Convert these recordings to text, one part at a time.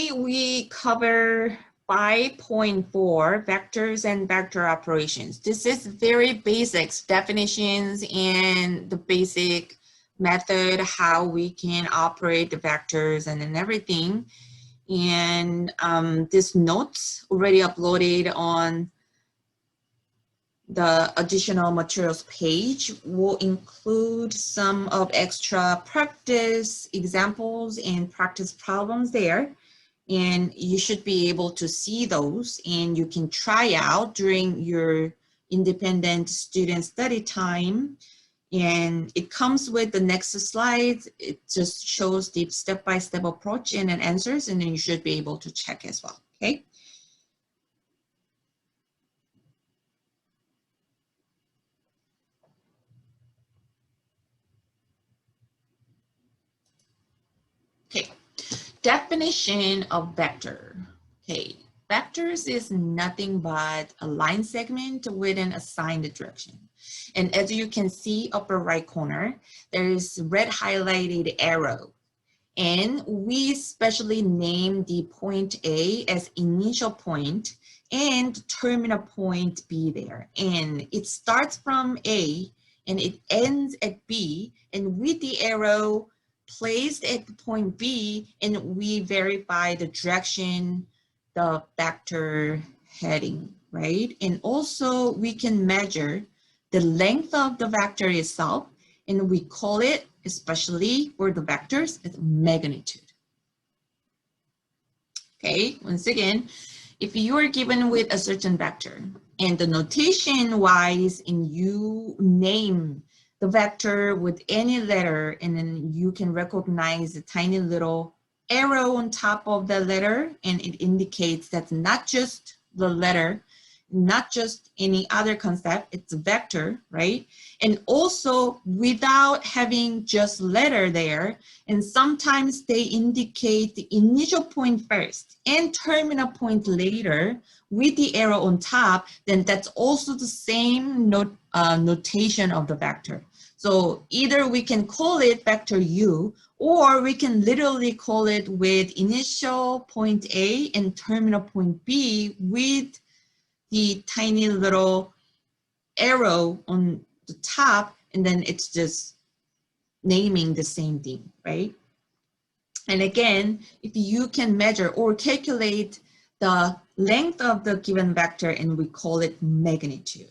Today we cover 5.4 vectors and vector operations. This is very basics, definitions, and the basic method how we can operate the vectors and then everything. And this notes already uploaded on the additional materials page will include some of extra practice examples and practice problems there. And you should be able to see those and you can try out during your independent student study time. And it comes with the next slide. It just shows the step-by-step approach and then answers, and then you should be able to check as well, okay? Okay, definition of vector. Okay, vectors is nothing but a line segment with an assigned direction. And as you can see upper right corner, there is red highlighted arrow. And we specially name the point A as initial point and terminal point B there. And it starts from A and it ends at B, and with the arrow placed at the point B, and we verify the direction, the vector heading, right? And also we can measure the length of the vector itself, and we call it, especially for the vectors, as magnitude. Okay, once again, if you are given with a certain vector and the notation wise, and you name the vector with any letter, and then you can recognize the tiny little arrow on top of the letter, and it indicates that's not just the letter, not just any other concept, it's a vector, right? And also without having just letter there, and sometimes they indicate the initial point first and terminal point later with the arrow on top, then that's also the same notation of the vector. So either we can call it vector U, or we can literally call it with initial point A and terminal point B with the tiny little arrow on the top, and then it's just naming the same thing, right? And again, if you can measure or calculate the length of the given vector, and we call it magnitude.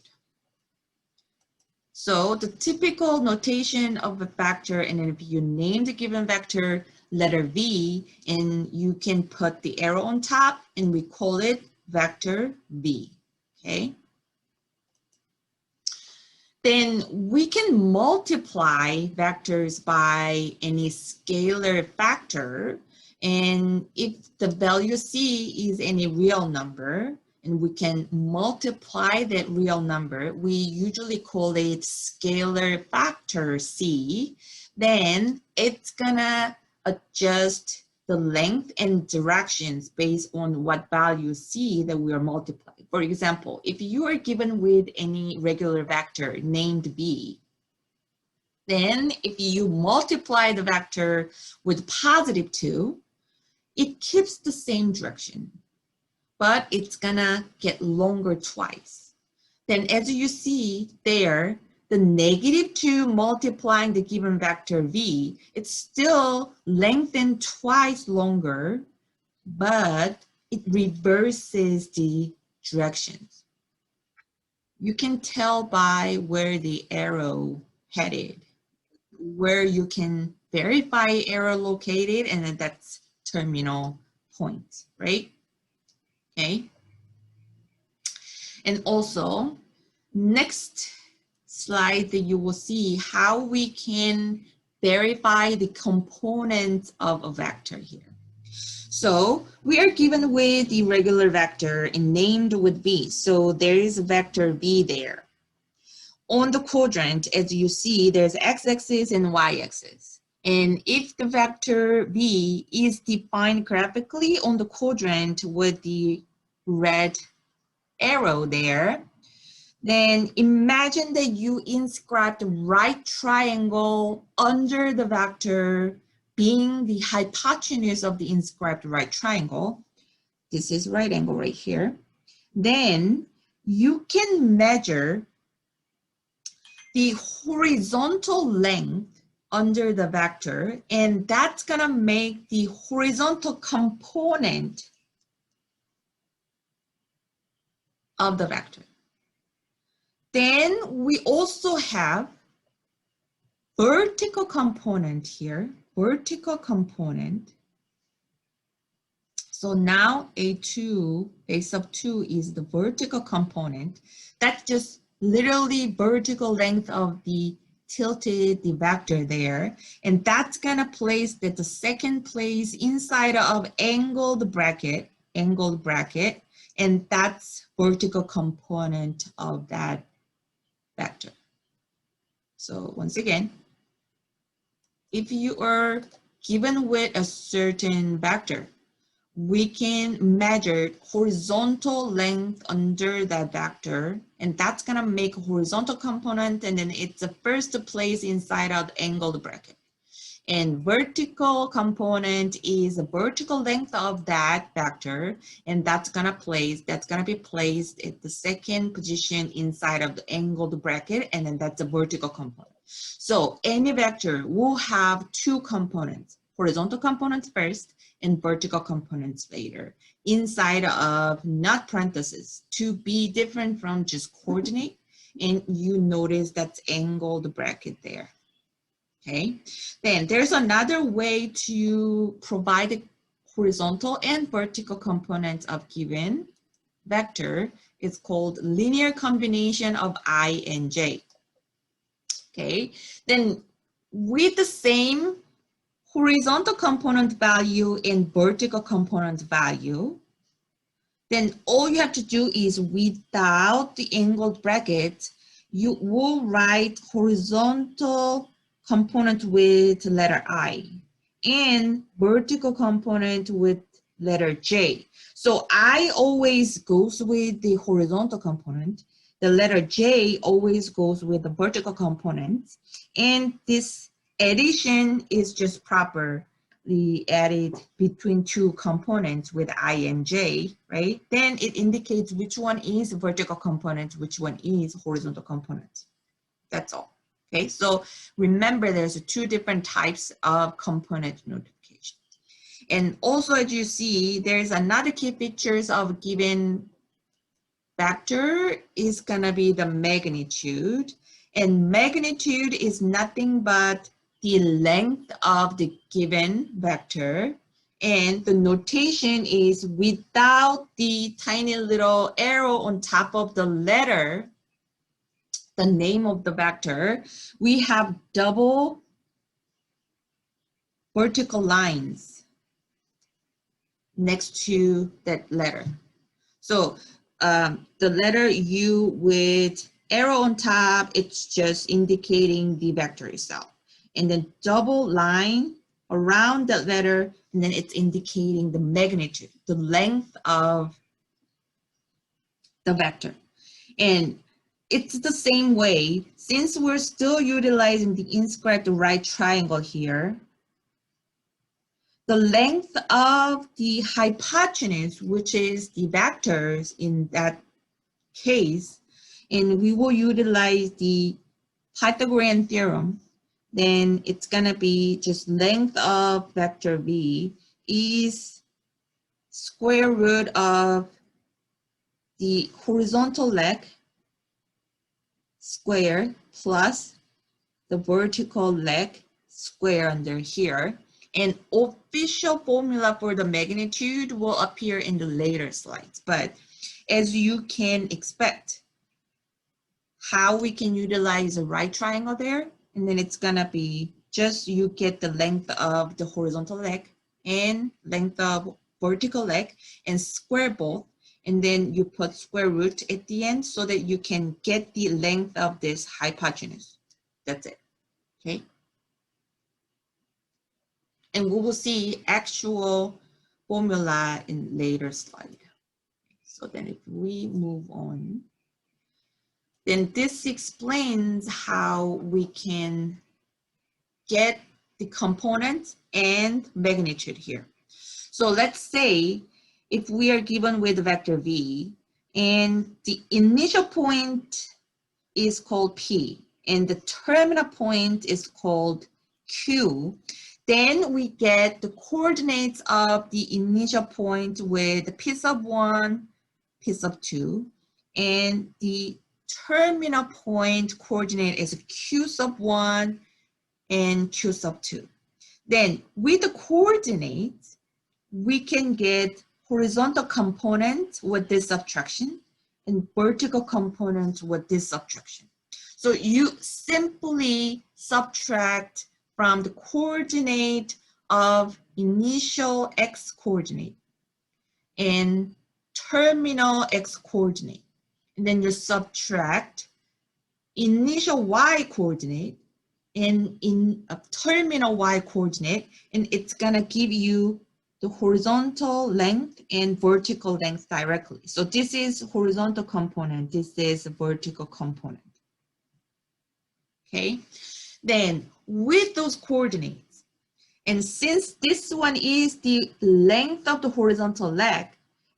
So the typical notation of a vector, and then if you name the given vector letter V, and you can put the arrow on top, and we call it vector V. Okay. Then we can multiply vectors by any scalar factor. And if the value C is any real number, and we can multiply that real number, we usually call it scalar factor C, then it's gonna adjust the length and directions based on what value C that we are multiplying. For example, if you are given with any regular vector named B, then if you multiply the vector with positive 2, it keeps the same direction, but it's gonna get longer twice. Then as you see there, the negative 2 multiplying the given vector V, it's still lengthened twice longer, but it reverses the directions. You can tell by where the arrow headed, where you can verify arrow located, and then that's terminal point, right? Okay. And also, next slide that you will see how we can verify the components of a vector here. So we are given with the regular vector and named with V. So there is a vector V there. On the quadrant, as you see, there's x-axis and y-axis. And if the vector V is defined graphically on the quadrant with the red arrow there, then imagine that you inscribe the right triangle under the vector being the hypotenuse of the inscribed right triangle, this is right angle right here, then you can measure the horizontal length under the vector, and that's gonna make the horizontal component of the vector. Then we also have vertical component here, vertical component. So now A2, A sub 2 is the vertical component. That's just literally vertical length of the tilted the vector there. And that's gonna place at the second place inside of angled bracket, and that's vertical component of that vector. So once again, if you are given with a certain vector, we can measure horizontal length under that vector, and that's gonna make a horizontal component, and then it's the first place inside of the angled bracket. And vertical component is the vertical length of that vector, and that's gonna be placed at the second position inside of the angled bracket, and then that's a vertical component. So any vector will have two components, horizontal components first and vertical components later, inside of not parentheses, to be different from just coordinate. And you notice that's angled bracket there. Okay, then there's another way to provide the horizontal and vertical components of given vector. It's called linear combination of I and j. Okay, then with the same horizontal component value and vertical component value, then all you have to do is without the angled bracket, you will write horizontal component with letter I and vertical component with letter J. So I always goes with the horizontal component. The letter J always goes with the vertical component. And this addition is just properly added between two components with I and J, right? Then it indicates which one is vertical component, which one is horizontal component. That's all. Okay, so remember there's two different types of component notification. And also, as you see, there's another key features of given vector is gonna be the magnitude. And magnitude is nothing but the length of the given vector. And the notation is without the tiny little arrow on top of the letter, the name of the vector, we have double vertical lines next to that letter. So the letter U with arrow on top, it's just indicating the vector itself. And then double line around that letter, and then it's indicating the magnitude, the length of the vector. And it's the same way, since we're still utilizing the inscribed right triangle here, the length of the hypotenuse, which is the vectors in that case, and we will utilize the Pythagorean theorem, then it's gonna be just length of vector v is square root of the horizontal leg square plus the vertical leg square under here. And official formula for the magnitude will appear in the later slides. But as you can expect, how we can utilize a right triangle there, and then it's gonna be just you get the length of the horizontal leg and length of vertical leg and square both, and then you put square root at the end so that you can get the length of this hypotenuse. That's it, okay? And we will see actual formula in later slide. So then if we move on, then this explains how we can get the component and magnitude here. So let's say if we are given with vector v and the initial point is called P and the terminal point is called Q, then we get the coordinates of the initial point with P sub 1, P sub 2, and the terminal point coordinate is Q sub 1 and Q sub 2. Then with the coordinates, we can get horizontal component with this subtraction and vertical component with this subtraction. So you simply subtract from the coordinate of initial x coordinate and terminal x coordinate. And then you subtract initial y coordinate and in a terminal y coordinate, and it's gonna give you the horizontal length and vertical length directly. So this is horizontal component, this is vertical component. Okay, then with those coordinates, and since this one is the length of the horizontal leg,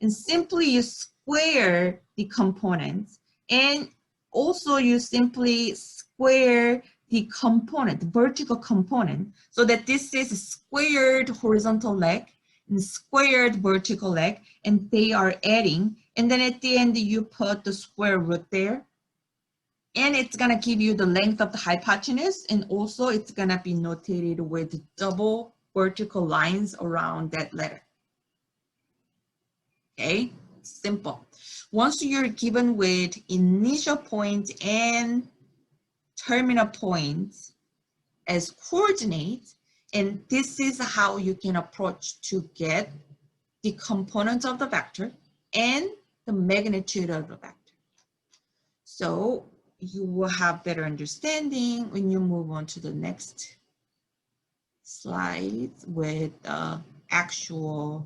and simply you square the components, and also you simply square the component, the vertical component, so that this is a squared horizontal leg and squared vertical leg, and they are adding, and then at the end you put the square root there, and it's gonna give you the length of the hypotenuse, and also it's gonna be notated with double vertical lines around that letter. Okay, simple. Once you're given with initial point and terminal points as coordinates, and this is how you can approach to get the components of the vector and the magnitude of the vector. So you will have better understanding when you move on to the next slide with actual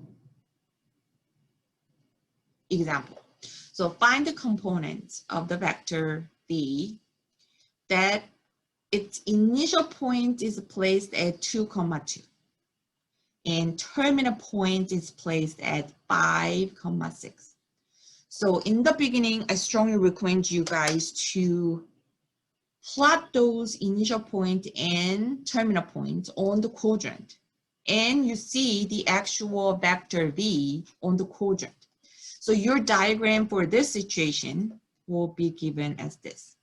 example. So find the components of the vector v that its initial point is placed at 2, 2, and terminal point is placed at 5, 6. So in the beginning, I strongly recommend you guys to plot those initial point and terminal points on the quadrant. And you see the actual vector v on the quadrant. So your diagram for this situation will be given as this.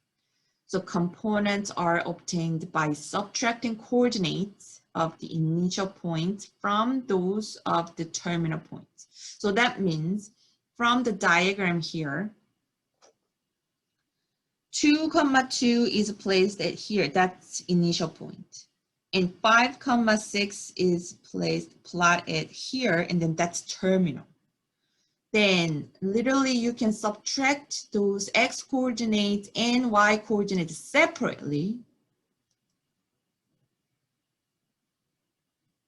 So components are obtained by subtracting coordinates of the initial point from those of the terminal points. So that means from the diagram here, 2, 2 is placed at here, that's initial point. And 5, 6 is placed plotted here, and then that's terminal. Then literally you can subtract those x coordinates and y coordinates separately.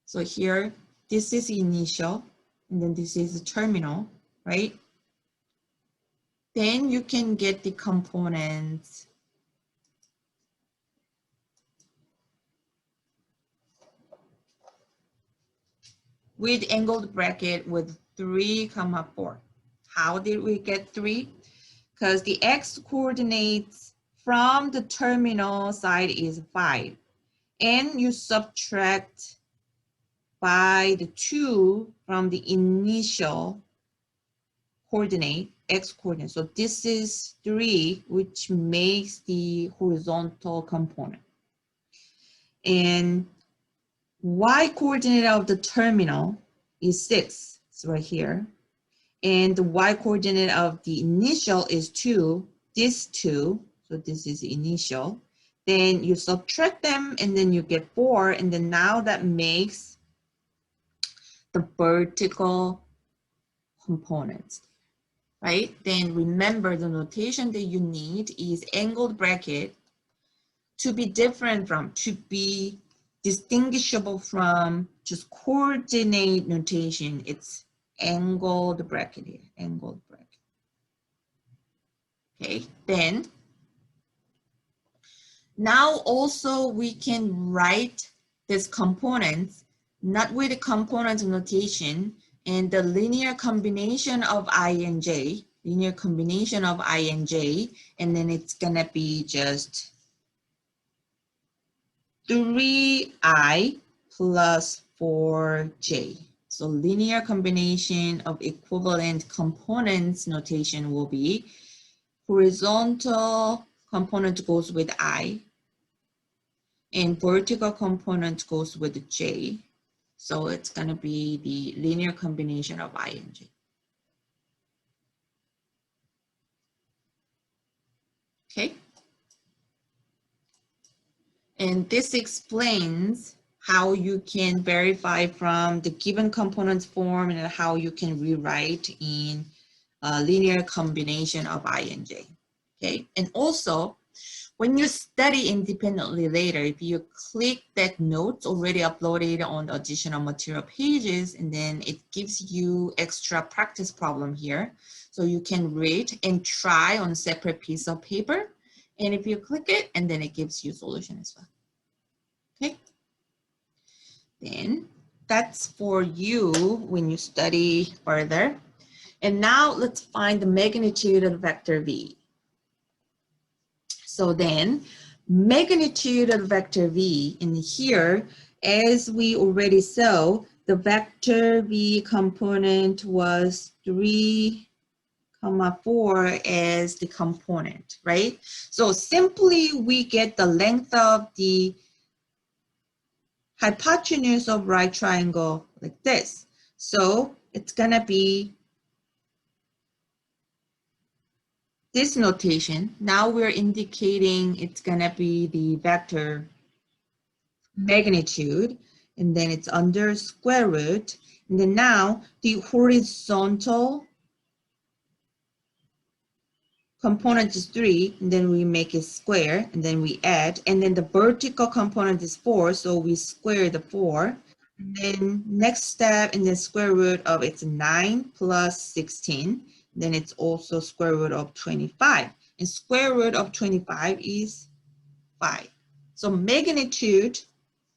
So here, this is initial, and then this is the terminal, right? Then you can get the components with angled bracket with 3, 4. How did we get 3? Because the x coordinates from the terminal side is 5. And you subtract by the 2 from the initial coordinate, x coordinate. So this is 3, which makes the horizontal component. And y coordinate of the terminal is 6, it's right here. And the y coordinate of the initial is 2, this 2, so this is the initial. Then you subtract them and then you get 4, and then now that makes the vertical components, right? Then remember the notation that you need is angled bracket to be different from, to be distinguishable from just coordinate notation. It's angled bracket here, angled bracket. Okay, then now also we can write this components, not with the component notation, and the linear combination of I and j, linear combination of I and j, and then it's gonna be just 3i plus 4j. So linear combination of equivalent components notation will be horizontal component goes with I, and vertical component goes with j. So it's going to be the linear combination of I and j. Okay. And this explains how you can verify from the given components form and how you can rewrite in a linear combination of I and j. Okay. And also, when you study independently later, if you click that notes already uploaded on the additional material pages, and then it gives you extra practice problem here. So you can read and try on a separate piece of paper. And if you click it, and then it gives you solution as well. Okay. Then that's for you when you study further. And now let's find the magnitude of the vector v. So then magnitude of vector v in here, as we already saw, the vector v component was 3, 4 as the component, right? So simply we get the length of the hypotenuse of right triangle like this. So it's gonna be this notation. Now we're indicating it's gonna be the vector magnitude, and then it's under square root. And then now the horizontal component is 3, and then we make it square, and then we add, and then the vertical component is 4, so we square the 4. And then next step, and then square root of it's 9 plus 16. Then it's also square root of 25. And square root of 25 is 5. So magnitude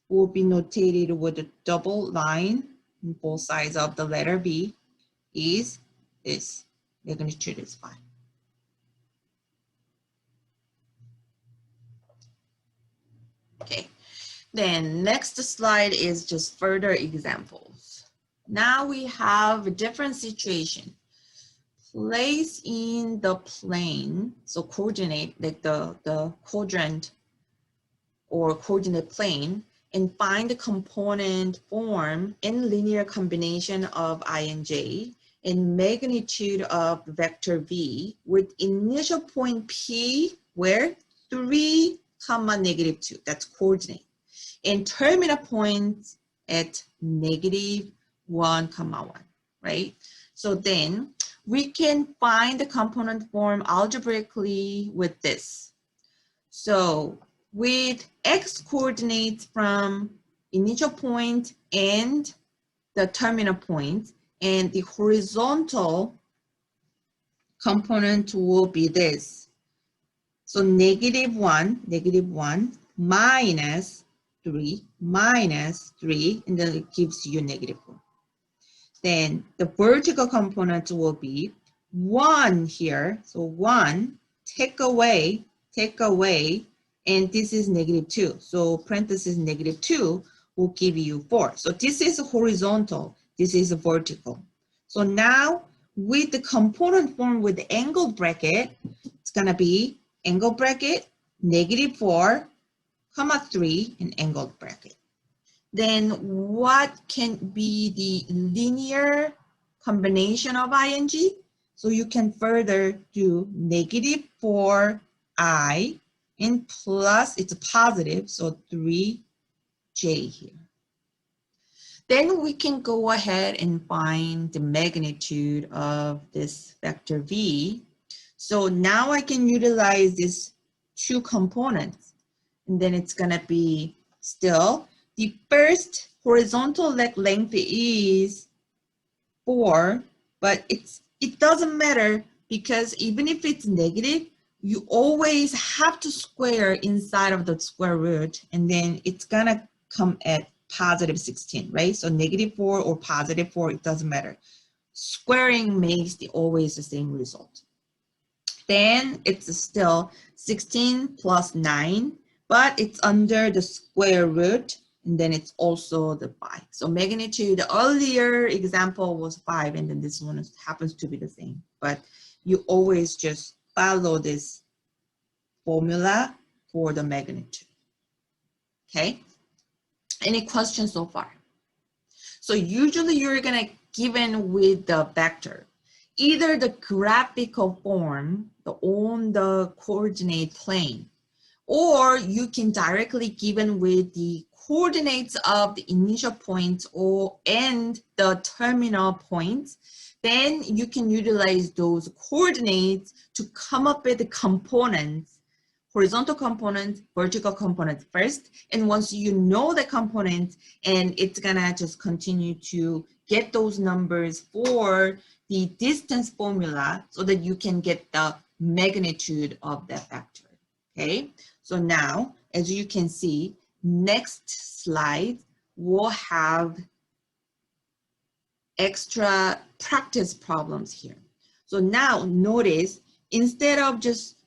will be notated with a double line on both sides of the letter B is this. Magnitude is 5. Okay. Then next slide is just further examples. Now we have a different situation. Place in the plane, so coordinate, like the quadrant or coordinate plane, and find the component form in linear combination of I and j and magnitude of vector v with initial point P where 3, -2, that's coordinate, and terminal points at -1, 1, right? So then we can find the component form algebraically with this. So with x coordinates from initial point and the terminal point, and the horizontal component will be this. So -1 minus 3, and then it gives you -4. Then the vertical component will be 1 here. So 1, take away, and this is -2. So parenthesis -2 will give you 4. So this is horizontal, this is vertical. So now with the component form with the angle bracket, it's gonna be angle bracket, -4, 3, and angle bracket. Then what can be the linear combination of ing? So you can further do -4i and plus, it's a positive, so 3j here. Then we can go ahead and find the magnitude of this vector v. So now I can utilize these two components, and then it's gonna be still the first horizontal length is 4, but it doesn't matter because even if it's negative, you always have to square inside of the square root, and then it's gonna come at positive 16, right? So negative 4 or positive 4, it doesn't matter. Squaring makes always the same result. Then it's still 16 plus 9, but it's under the square root, and then it's also the 5. So magnitude, the earlier example was 5, and then this one happens to be the same. But you always just follow this formula for the magnitude. Okay? Any questions so far? So usually you're gonna given with the vector, either the graphical form on the coordinate plane, or you can directly given with the coordinates of the initial point and the terminal points. Then you can utilize those coordinates to come up with the components, horizontal component, vertical component first. And once you know the component, and it's gonna just continue to get those numbers for the distance formula so that you can get the magnitude of that vector, okay? So now, as you can see, next slide will have extra practice problems here. So now notice, instead of just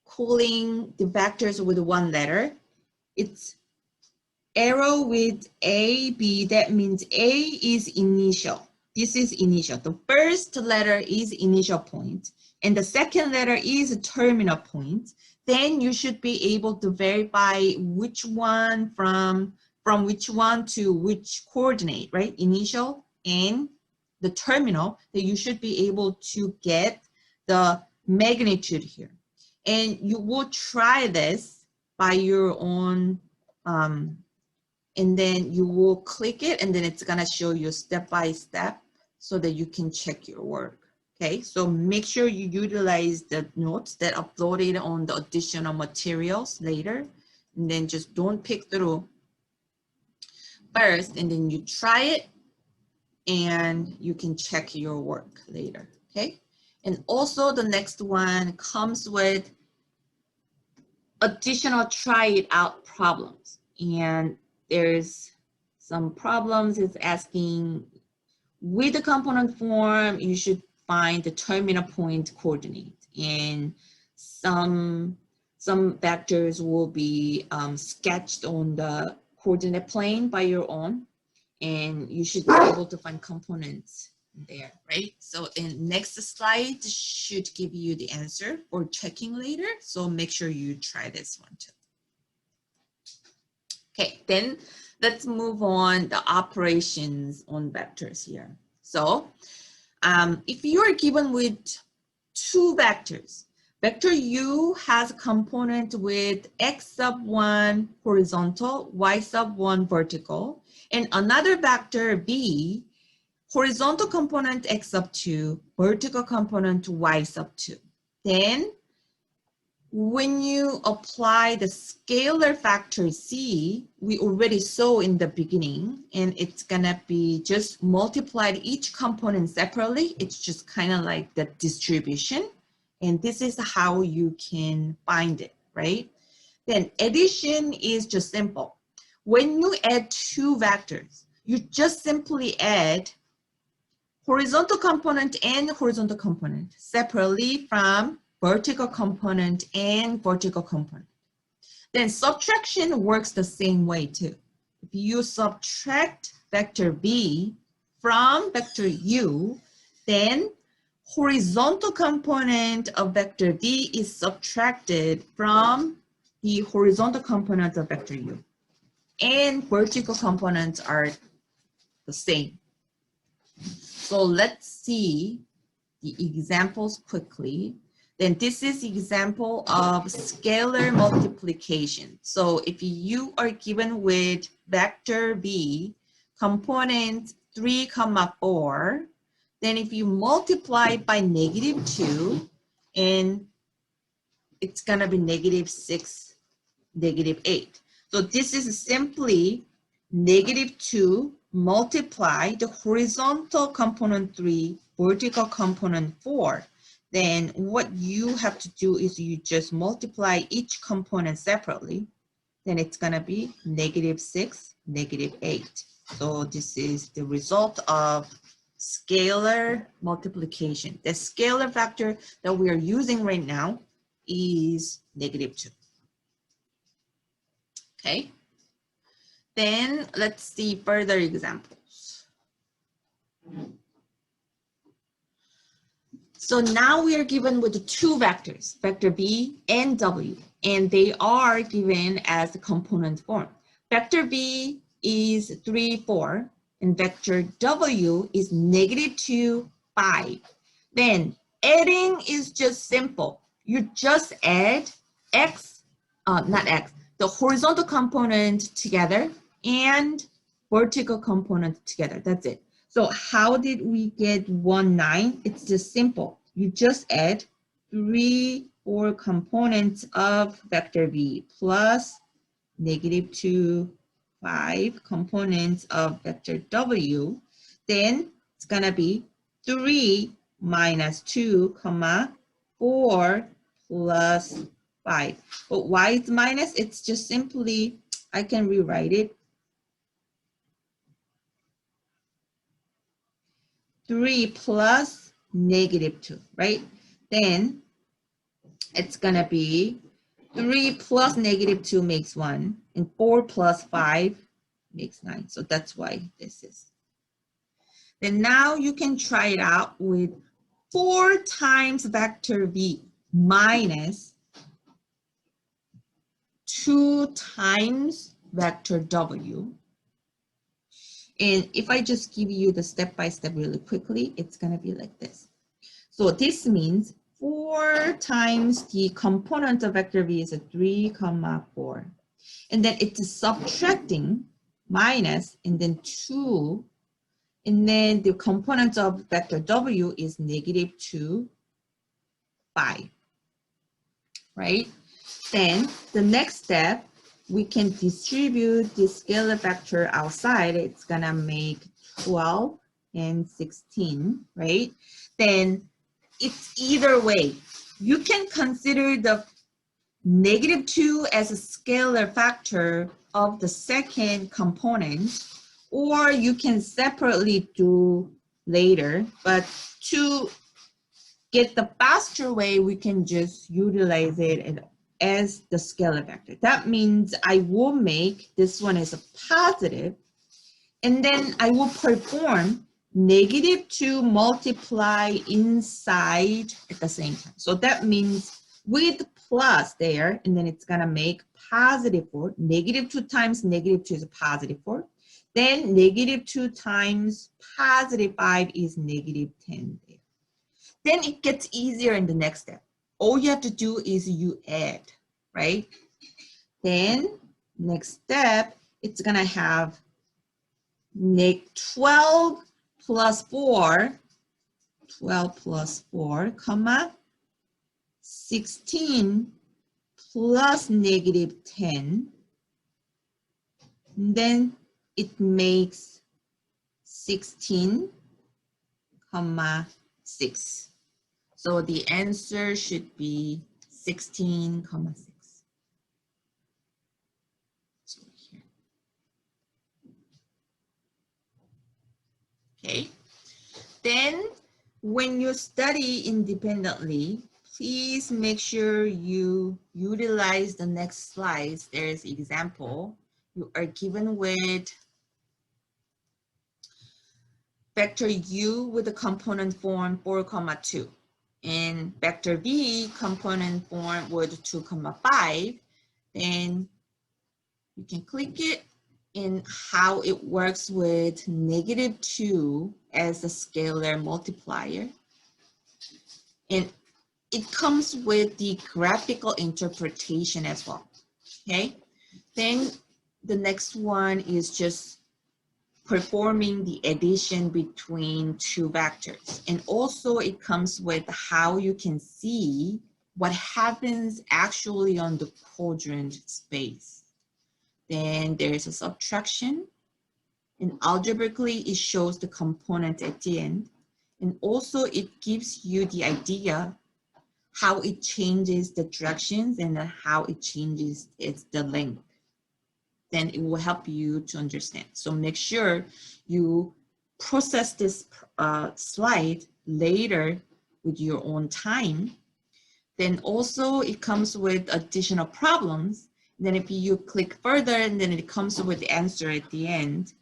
calling the vectors with one letter, it's arrow with A, B. That means A is initial. This is initial. The first letter is initial point, and the second letter is a terminal point. Then you should be able to verify which one from which one to which coordinate, right? Initial and the terminal, that you should be able to get the magnitude here. And you will try this by your own, and then you will click it, and then it's gonna show you step by step so that you can check your work. Okay, so make sure you utilize the notes that uploaded on the additional materials later, and then just don't pick through first, and then you try it, and you can check your work later, okay? And also the next one comes with additional try it out problems. And there's some problems it's asking, with the component form, you should find the terminal point coordinate. And some vectors will be sketched on the coordinate plane by your own, and you should be able to find components there, right? So in next slide should give you the answer for checking later. So make sure you try this one too. Okay, then let's move on the operations on vectors here. So if you are given with two vectors, vector U has a component with x sub 1 horizontal, y sub 1 vertical, and another vector V, horizontal component x sub 2, vertical component y sub 2. Then when you apply the scalar factor C, we already saw in the beginning, and it's gonna be just multiplied each component separately. It's just kind of like the distribution. And this is how you can find it, right? Then addition is just simple. When you add two vectors, you just simply add horizontal component and horizontal component separately from vertical component and vertical component. Then subtraction works the same way too. If you subtract vector B from vector U, then horizontal component of vector D is subtracted from the horizontal component of vector U. And vertical components are the same. So let's see the examples quickly. Then this is example of scalar multiplication. So if you are given with vector B, component 3, 4, then if you multiply by -2, and it's gonna be -6, -8. So this is simply -2 multiply the horizontal component 3, vertical component 4. Then what you have to do is you just multiply each component separately. then it's gonna be -6, -8. So this is the result of scalar multiplication. The scalar factor that we are using right now is -2. Okay. Then let's see further examples. So now we are given with the two vectors, vector b and w, and they are given as the component form. Vector b is 3, 4, and vector w is -2, 5. Then adding is just simple. You just add x, not x, the horizontal component together and vertical component together. That's it. So how did we get 1, 9? It's just simple. You just add 3, 4 components of vector b plus -2, 5 components of vector w. Then it's gonna be 3 minus 2, 4 plus 5. But why it's minus? It's just simply, I can rewrite it. 3 plus -2, right? Then it's gonna be 3 plus -2 makes 1, and 4 plus 5 makes 9. So that's why this is. Then now you can try it out with 4 times vector v minus 2 times vector w. And if I just give you the step-by-step really quickly, it's gonna be like this. So this means 4 times the component of vector v is a 3, 4. And then it's subtracting minus and then 2. And then the component of vector w is -2, 5. Right? Then the next step, we can distribute the scalar factor outside. It's gonna make 12 and 16, right? Then it's either way. You can consider the -2 as a scalar factor of the second component, or you can separately do later. But to get the faster way, we can just utilize it as the scalar factor. That means I will make this one as a positive, and then I will perform -2 multiply inside at the same time. So that means with plus there, and then it's gonna make +4. -2 times -2 is a +4. Then -2 times +5 is -10 there. Then it gets easier in the next step. All you have to do is you add, right? Then next step, it's gonna have 12 plus 4, 12 plus 4, 16 plus -10. And then it makes 16, 6. So the answer should be 16, 6. So here. Okay. Then when you study independently, please make sure you utilize the next slides. There's example. You are given with vector u with the component form 4, 2. And vector v component form with 2, 5. Then you can click it in how it works with -2 as a scalar multiplier. And it comes with the graphical interpretation as well, okay? Then the next one is just performing the addition between two vectors. And also it comes with how you can see what happens actually on the quadrant space. Then there's a subtraction, and algebraically it shows the component at the end. And also it gives you the idea how it changes the directions and how it changes the length. then it will help you to understand. So make sure you process this slide later with your own time. Then also it comes with additional problems. Then if you click further, and then it comes with the answer at the end.